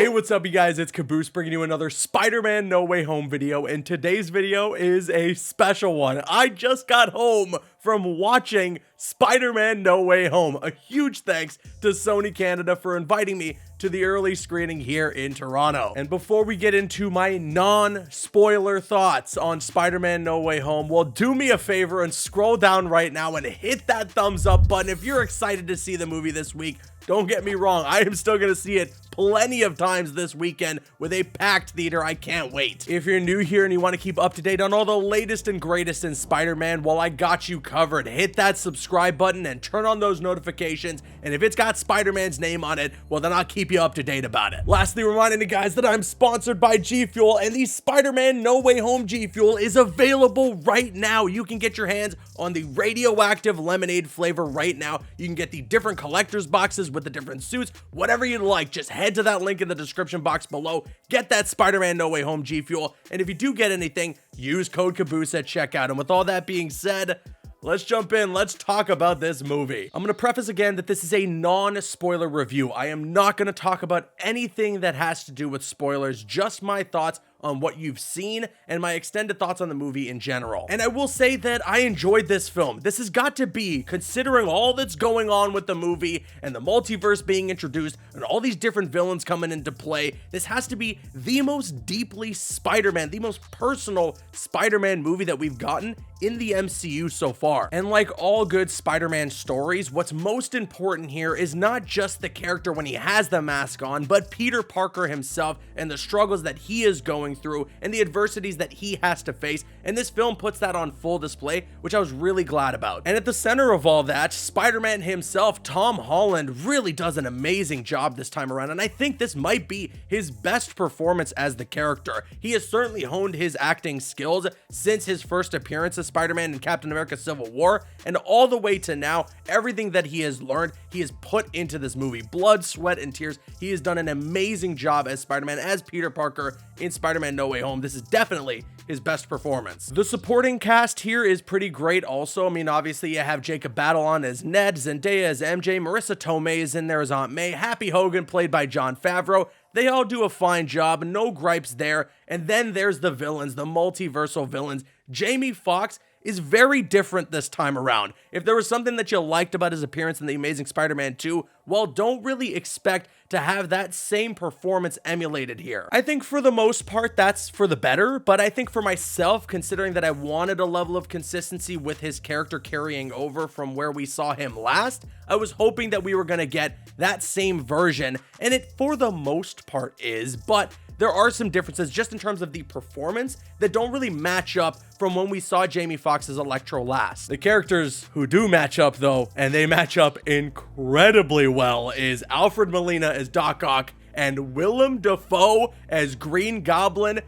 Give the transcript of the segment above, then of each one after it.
Hey, what's up, you guys? It's Caboose bringing you another Spider-Man No Way Home video, and today's video is a special one. I just got home from watching Spider-Man No Way Home. A huge thanks to Sony Canada for inviting me to the early screening here in Toronto. And before we get into my non-spoiler thoughts on Spider-Man No Way Home, well, do me a favor and scroll down right now and hit that thumbs up button if you're excited to see the movie this week. Don't get me wrong, I am still gonna see it plenty of times this weekend with a packed theater. I can't wait. If you're new here and you want to keep up to date on all the latest and greatest in Spider-Man, well, I got you covered. Hit that subscribe button and turn on those notifications, and if it's got Spider-Man's name on it, well, then I'll keep you up to date about it. Lastly, reminding you guys that I'm sponsored by G Fuel, and the Spider-Man No Way Home G Fuel is available right now. You can get your hands on the radioactive lemonade flavor right now. You can get the different collector's boxes with the different suits, whatever you'd like. Just head to that link in the description box below, get that Spider-Man No Way Home G Fuel, and if you do get anything, use code Caboose at checkout. And with all that being said, let's jump in. Let's talk about this movie. I'm going to preface again that this is a non-spoiler review. I am not going to talk about anything that has to do with spoilers, just my thoughts on what you've seen and my extended thoughts on the movie in general. And I will say that I enjoyed this film. This has got to be, considering all that's going on with the movie and the multiverse being introduced and all these different villains coming into play, this has to be the most deeply Spider-Man, the most personal Spider-Man movie that we've gotten in the MCU so far. And like all good Spider-Man stories, what's most important here is not just the character when he has the mask on, but Peter Parker himself and the struggles that he is going through and the adversities that he has to face. And this film puts that on full display, which I was really glad about. And at the center of all that, Spider-Man himself, Tom Holland, really does an amazing job this time around. And I think this might be his best performance as the character. He has certainly honed his acting skills since his first appearance as Spider-Man in Captain America Civil War, and all the way to now, everything that he has learned, he has put into this movie. Blood, sweat, and tears. He has done an amazing job as Spider-Man, as Peter Parker in Spider-Man No Way Home. This is definitely his best performance. The supporting cast here is pretty great also. I mean, obviously you have Jacob Batalon as Ned, Zendaya as MJ, Marissa Tomei is in there as Aunt May, Happy Hogan played by Jon Favreau. They all do a fine job, no gripes there. And then there's the villains, the multiversal villains. Jamie Foxx is very different this time around. If there was something that you liked about his appearance in The Amazing Spider-Man 2, well, don't really expect to have that same performance emulated here. I think for the most part, that's for the better, but I think for myself, considering that I wanted a level of consistency with his character carrying over from where we saw him last, I was hoping that we were gonna get that same version, and it for the most part is, but there are some differences just in terms of the performance that don't really match up from when we saw Jamie Foxx as Electro last. The characters who do match up though, and they match up incredibly well, is Alfred Molina as Doc Ock and Willem Dafoe as Green Goblin.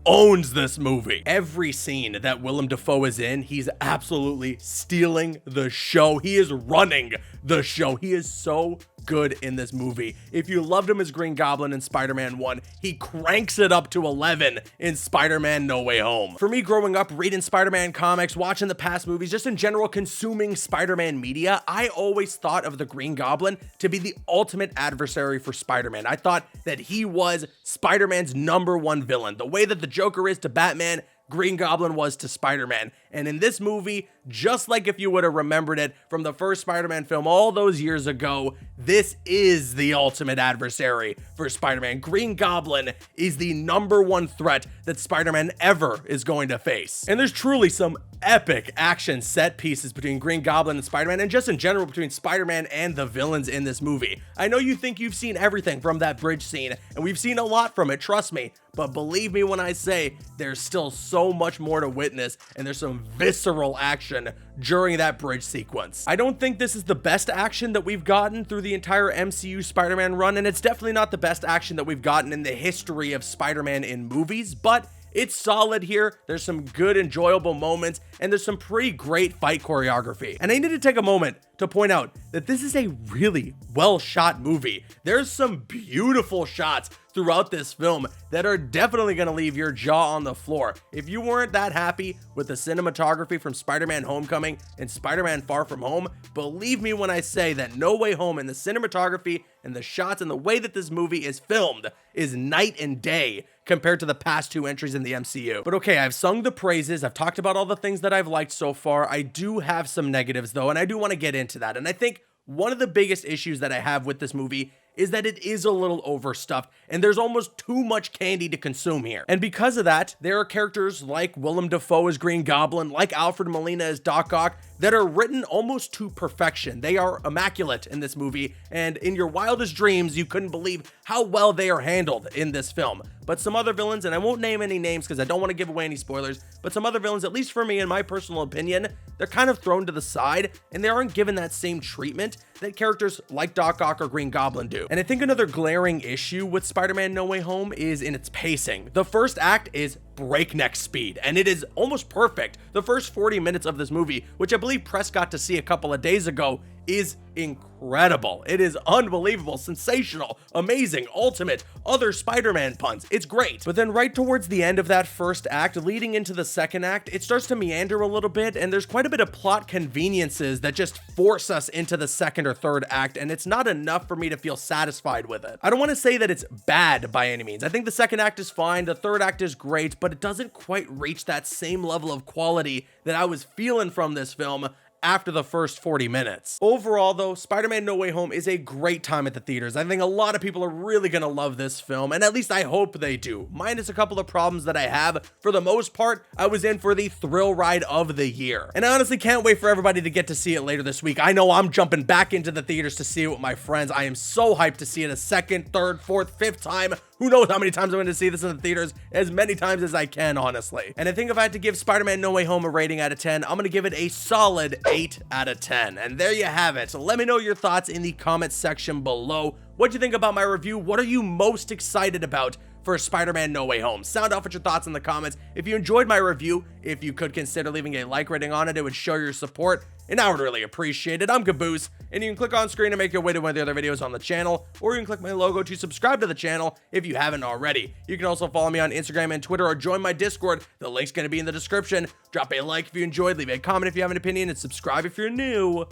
Owns this movie. Every scene that Willem Dafoe is in, he's absolutely stealing the show. He is running the show. He is so good in this movie. If you loved him as Green Goblin in Spider-Man 1, he cranks it up to 11 in Spider-Man No Way Home. For me, growing up, reading Spider-Man comics, watching the past movies, just in general consuming Spider-Man media, I always thought of the Green Goblin to be the ultimate adversary for Spider-Man. I thought that he was Spider-Man's #1 villain. The way that the Joker is to Batman, Green Goblin was to Spider-Man. And in this movie, just like if you would have remembered it from the first Spider-Man film all those years ago, this is the ultimate adversary for Spider-Man. Green Goblin is the #1 threat that Spider-Man ever is going to face. And there's truly some epic action set pieces between Green Goblin and Spider-Man, and just in general between Spider-Man and the villains in this movie. I know you think you've seen everything from that bridge scene, and we've seen a lot from it, trust me, but believe me when I say there's still so much more to witness, and there's some visceral action during that bridge sequence. I don't think this is the best action that we've gotten through the entire MCU Spider-Man run, and it's definitely not the best action that we've gotten in the history of Spider-Man in movies, but it's solid here. There's some good, enjoyable moments, and there's some pretty great fight choreography. And I need to take a moment to point out that this is a really well shot movie. There's some beautiful shots throughout this film that are definitely going to leave your jaw on the floor. If you weren't that happy with the cinematography from Spider-Man Homecoming and Spider-Man Far From Home, believe me when I say that No Way Home and the cinematography and the shots and the way that this movie is filmed is night and day compared to the past two entries in the MCU. But okay, I've sung the praises, I've talked about all the things that I've liked so far. I do have some negatives though, and I do want to get into that. And I think one of the biggest issues that I have with this movie is that it is a little overstuffed and there's almost too much candy to consume here. And because of that, there are characters like Willem Dafoe as Green Goblin, like Alfred Molina as Doc Ock, that are written almost to perfection. They are immaculate in this movie, and in your wildest dreams, you couldn't believe how well they are handled in this film. But some other villains, and I won't name any names because I don't want to give away any spoilers, but some other villains, at least for me, in my personal opinion, they're kind of thrown to the side, and they aren't given that same treatment that characters like Doc Ock or Green Goblin do. And I think another glaring issue with Spider-Man No Way Home is in its pacing. The first act is breakneck speed, and it is almost perfect. The first 40 minutes of this movie, which I believe Press got to see a couple of days ago, is incredible. It is unbelievable, sensational, amazing, ultimate, other Spider-Man puns. It's great. But then right towards the end of that first act, leading into the second act, it starts to meander a little bit, and there's quite a bit of plot conveniences that just force us into the second or third act, and it's not enough for me to feel satisfied with it. I don't want to say that it's bad by any means. I think the second act is fine, the third act is great, but it doesn't quite reach that same level of quality that I was feeling from this film after the first 40 minutes. Overall though, Spider-Man No Way Home is a great time at the theaters. I think a lot of people are really gonna love this film, and at least I hope they do. Minus a couple of problems that I have, for the most part, I was in for the thrill ride of the year. And I honestly can't wait for everybody to get to see it later this week. I know I'm jumping back into the theaters to see it with my friends. I am so hyped to see it a second, third, fourth, fifth time. Who knows how many times I'm going to see this in the theaters? As many times as I can, honestly. And I think if I had to give Spider-Man No Way Home a rating out of 10, I'm going to give it a solid 8 out of 10. And there you have it. So let me know your thoughts in the comments section below. What'd you think about my review? What are you most excited about for Spider-Man No Way Home? Sound off with your thoughts in the comments. If you enjoyed my review, if you could consider leaving a like rating on it, it would show your support, and I would really appreciate it. I'm Caboose, and you can click on screen to make your way to one of the other videos on the channel, or you can click my logo to subscribe to the channel if you haven't already. You can also follow me on Instagram and Twitter, or join my Discord. The link's going to be in the description. Drop a like if you enjoyed, leave a comment if you have an opinion, and subscribe if you're new.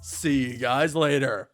See you guys later.